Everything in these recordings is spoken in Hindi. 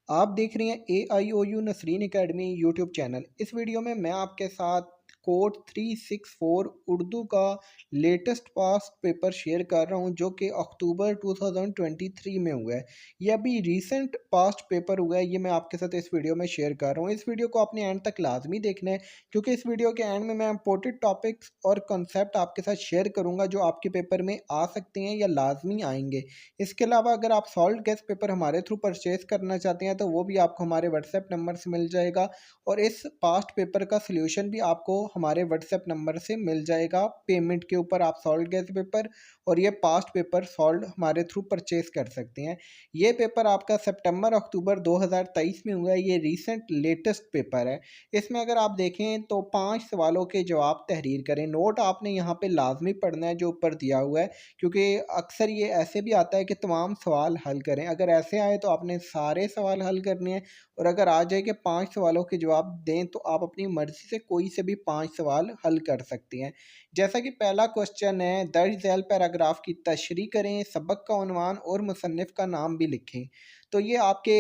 आप देख रहे हैं AIOU Nasreen academy YouTube channel. इस वीडियो में मैं आपके साथ कोड 364 उर्दू का लेटेस्ट पास्ट पेपर शेयर कर रहा हूं जो कि अक्टूबर 2023 में हुआ है। ये अभी रीसेंट पास्ट पेपर हुआ है, ये मैं आपके साथ इस वीडियो में शेयर कर रहा हूं। इस वीडियो को आपने एंड तक लाजमी देखना है क्योंकि इस वीडियो के एंड में मैं इंपॉर्टेंट टॉपिक्स और कॉन्सेप्ट आपके साथ शेयर करूंगा जो आपके पेपर में आ सकते हैं या लाजमी आएंगे। इसके अलावा अगर आप सॉल्व गेस्ट पेपर हमारे थ्रू परचेज करना चाहते हैं तो वो भी आपको हमारे व्हाट्सएप नंबर से मिल जाएगा और इस पास्ट पेपर का सलूशन भी आपको हमारे व्हाट्सएप नंबर से मिल जाएगा। पेमेंट के ऊपर आप सॉल्व गेस्ट पेपर और ये पास्ट पेपर सॉल्व हमारे थ्रू परचेज कर सकते हैं। ये पेपर आपका सितंबर अक्टूबर 2023 में हुआ है। ये रीसेंट लेटेस्ट पेपर है। इसमें अगर आप देखें तो 5 सवालों के जवाब तहरीर करें। नोट आपने यहाँ पे लाजमी पढ़ना है जो ऊपर दिया हुआ है, क्योंकि अक्सर ये ऐसे भी आता है कि तमाम सवाल हल करें। अगर ऐसे आए तो आपने सारे सवाल हल करने हैं और अगर आ जाए कि 5 सवालों के जवाब दें तो आप अपनी मर्ज़ी से कोई से भी 5 सवाल हल कर सकते हैं। जैसा कि पहला क्वेश्चन है, दर्ज झैल पैराग्राफ की तशरीह करें, सबक का उन्वान और मुसन्निफ़ का नाम भी लिखें। तो ये आपके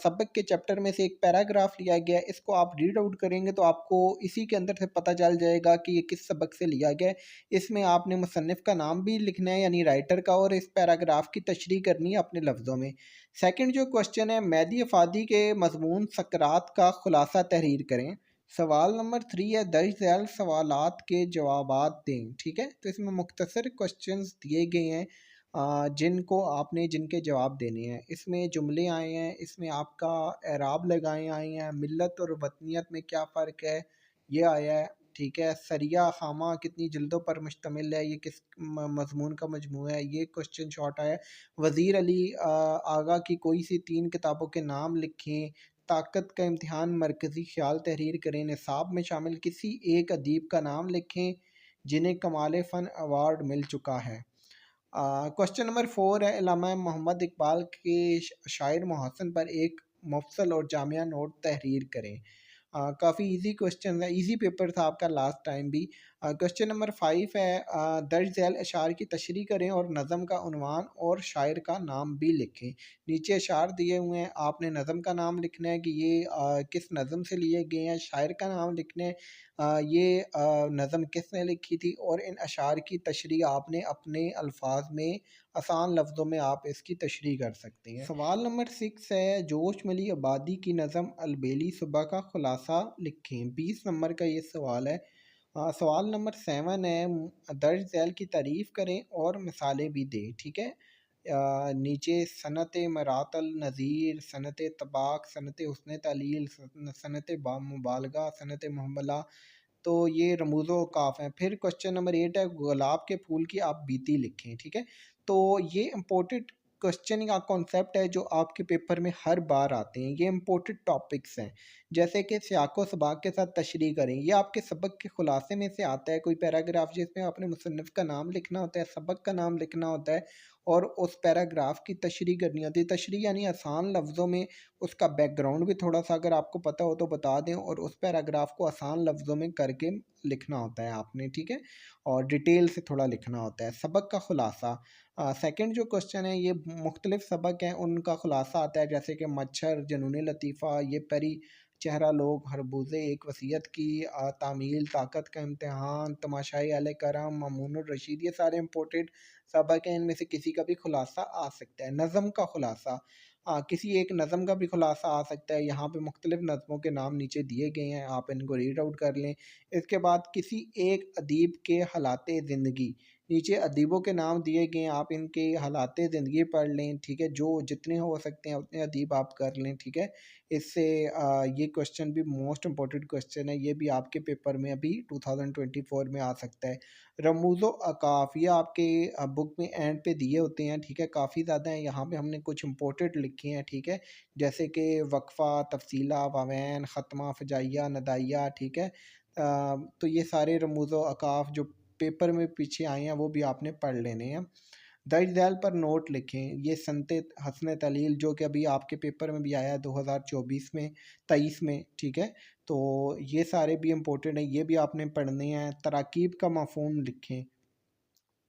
सबक के चैप्टर में से एक पैराग्राफ लिया गया है। इसको आप रीड आउट करेंगे तो आपको इसी के अंदर से पता चल जाएगा कि ये किस सबक से लिया गया है। इसमें आपने मुसन्निफ़ का नाम भी लिखना है यानी राइटर का, और इस पैराग्राफ की तशरीह करनी है अपने लफ्ज़ों में। सेकंड जो क्वेश्चन है, मैदी अफादी के मजमून सकरात का खुलासा तहरीर करें। सवाल नंबर 3 है, दर्ज झैल सवालात के जवाबात दें। ठीक है, तो इसमें मुख्तसर क्वेश्चंस दिए गए हैं जिनको आपने जिनके जवाब देने हैं। इसमें जुमले आए हैं, इसमें आपका एराब लगाए आए हैं, मिल्लत और वतनियत में क्या फ़र्क है ये आया है। ठीक है, सरिया खामा कितनी जिल्दों पर मुश्तमिल है, ये किस मजमून का मजमूआ है, ये क्वेश्चन शॉर्ट आया है। वज़ीर अली आगा की कोई सी 3 किताबों के नाम लिखें। ताकत का इम्तिहान मरकज़ी ख्याल तहरीर करें। निसाब में शामिल किसी एक अदीब का नाम लिखें जिन्हें कमाल फ़न अवार्ड मिल चुका है। क्वेश्चन नंबर 4 है, इल्लामा मोहम्मद इकबाल के शायर मुहस्सन पर एक मुफस्सल और जामिया नोट तहरीर करें। काफ़ी इजी क्वेश्चन है, इजी पेपर था आपका लास्ट टाइम भी। क्वेश्चन नंबर 5 है, दर्ज झैल अशार की तशरीह करें और नज़म का उन्वान और शायर का नाम भी लिखें। नीचे अशार दिए हुए हैं, आपने नज़म का नाम लिखना है कि ये किस नज़म से लिए गए हैं, शायर का नाम लिखना है ये नज़म किसने लिखी थी, और इन अशार की तशरीह आपने अपने अल्फाज में आसान लफ्ज़ों में आप इसकी तशरीह कर सकते हैं। सवाल नंबर 6 है, जोश मिली आबादी की नज़म अलबेली सुबह का खुलासा लिखें। 20 नंबर का ये सवाल है। सवाल नंबर 7 है, दर्ज झैल की तारीफ़ करें और मिसालें भी दें। ठीक है, नीचे सनत मरातल नज़ीर, सनत तबाक, सनत हुस्न तालील, सनत मुबालगा, सनत मुहमला, तो ये रमूज़ औक़ाफ़ हैं। फिर क्वेश्चन नंबर 8 है, गुलाब के फूल की आप बीती लिखें। ठीक है, तो ये इम्पोर्टेंट क्वेश्चन या कॉन्सेप्ट है जो आपके पेपर में हर बार आते हैं। ये इम्पोर्टेंट टॉपिक्स हैं, जैसे कि सियाक़ो सबाक़ के साथ तशरीह करें। ये आपके सबक के खुलासे में से आता है, कोई पैराग्राफ जिसमें आपने मुसन्निफ़ का नाम लिखना होता है, सबक का नाम लिखना होता है और उस पैराग्राफ की तशरीह करनी होती है। तशरीह यानी आसान लफ्ज़ों में उसका बैकग्राउंड भी थोड़ा-सा अगर आपको पता हो तो बता दें, और उस पैराग्राफ को आसान लफ्ज़ों में करके लिखना होता है आपने। ठीक है, और डिटेल से थोड़ा लिखना होता है। सबक का खुलासा, सेकंड जो क्वेश्चन है, ये मुख्तलिफ सबक हैं उनका खुलासा आता है, जैसे कि मच्छर, जुनून लतीफ़ा, ये परी, चेहरा लोग, खरबूजे, एक वसीयत की तामील, ताकत का इम्तिहान, तमाशाई अहले करम, मामूनुर रशीद, ये सारे इंपॉर्टेंट सबक हैं। इनमें से किसी का भी खुलासा आ सकता है। नज़म का खुलासा, किसी एक नज़म का भी खुलासा आ सकता है। यहाँ पे मुख्तलिफ नज़मों के नाम नीचे दिए गए हैं, आप इनको रीड आउट कर लें। इसके बाद किसी एक अदीब के हालात ज़िंदगी, नीचे अदीबों के नाम दिए गए हैं, आप इनके हालात ज़िंदगी पढ़ लें। ठीक है, जो जितने हो सकते हैं उतने अदीब आप कर लें। ठीक है, इससे ये क्वेश्चन भी मोस्ट इम्पॉर्टेंट क्वेश्चन है, ये भी आपके पेपर में अभी 2024 में आ सकता है। रमूज़ अकाफ़, ये आपके बुक में एंड पे दिए होते हैं। ठीक है, काफ़ी ज़्यादा हैं, यहाँ पे हमने कुछ इंपॉर्टेंट लिखे हैं। ठीक है, जैसे कि वक्फ़ा, तफसीला, वावैन, ख़त्मा, फ़जाइया, नदाइया। ठीक है, तो ये सारे रमूज़ अकाफ़ जो पेपर में पीछे आए हैं वो भी आपने पढ़ लेने हैं। दर्ज झैल पर नोट लिखें। ये सनत हसन तलील जो कि अभी आपके पेपर में भी आया है 2024 में 23 में। ठीक है, तो ये सारे भी इम्पोर्टेंट हैं, ये भी आपने पढ़ने हैं। तराकीब का मफ़हूम लिखें।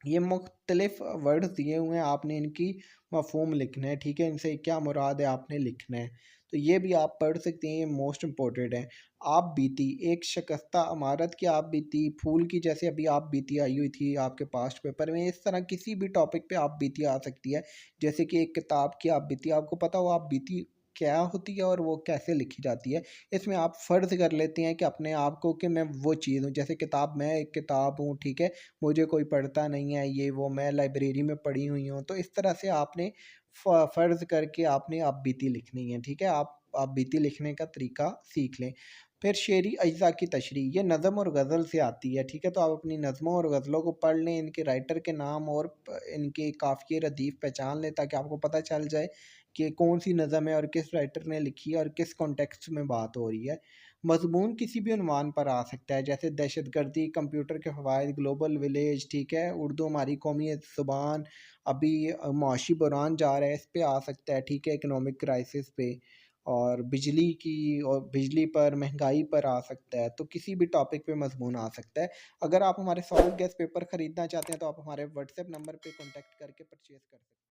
ये मुख्तलिफ वर्ड्स दिए हुए हैं, आपने इनकी मफ़हूम लिखना है, ठीक है, इनसे क्या मुराद है आपने लिखना है। तो ये भी आप पढ़ सकते हैं, ये मोस्ट इम्पोर्टेंट है। आप बीती, एक शिकस्ता इमारत की आप बीती, फूल की जैसे अभी आप बीती आई हुई थी आपके पास्ट पेपर में, इस तरह किसी भी टॉपिक पे आप बीती आ सकती है। जैसे कि एक किताब की आप बीती, आपको पता हो आप बीती क्या होती है और वो कैसे लिखी जाती है। इसमें आप फ़र्ज़ कर लेते हैं कि अपने आप को कि मैं वो चीज़ हूँ, जैसे किताब, मैं एक किताब हूँ, ठीक है, मुझे कोई पढ़ता नहीं है, ये वो, मैं लाइब्रेरी में पढ़ी हुई हूँ। तो इस तरह से आपने फ़र्ज़ करके आपने आप बीती लिखनी है, ठीक है? आप बीती लिखने का तरीका सीख लें। फिर शेरी अज्ज़ा की तशरीह, ये नज़म और गज़ल से आती है, ठीक है? तो आप अपनी नज़मों और गज़लों को पढ़ लें, इनके राइटर के नाम और इनके काफ़िए रदीफ़ पहचान लें, ताकि आपको पता चल जाए कि कौन-सी नज़म है और किस राइटर ने लिखी है और किस कॉन्टेक्स्ट में बात हो रही है। मज़मून किसी भी उन्वान पर आ सकता है, जैसे दहशतगर्दी, कंप्यूटर के फ़वाइद, ग्लोबल विलेज, ठीक है? उर्दू हमारी कौमी ज़ुबान, अभी मुआशी बहरान जा रहा है, इस पे आ सकता है, ठीक है? इकोनॉमिक क्राइसिस पे, और बिजली की, और बिजली पर, महँगाई पर आ सकता है, तो किसी भी टॉपिक पे मज़मून आ सकता है। अगर आप हमारे सॉल्व गेस पेपर खरीदना चाहते हैं, तो आप हमारे व्हाट्सएप नंबर पे कॉन्टैक्ट करके परचेज़ कर सकते हैं।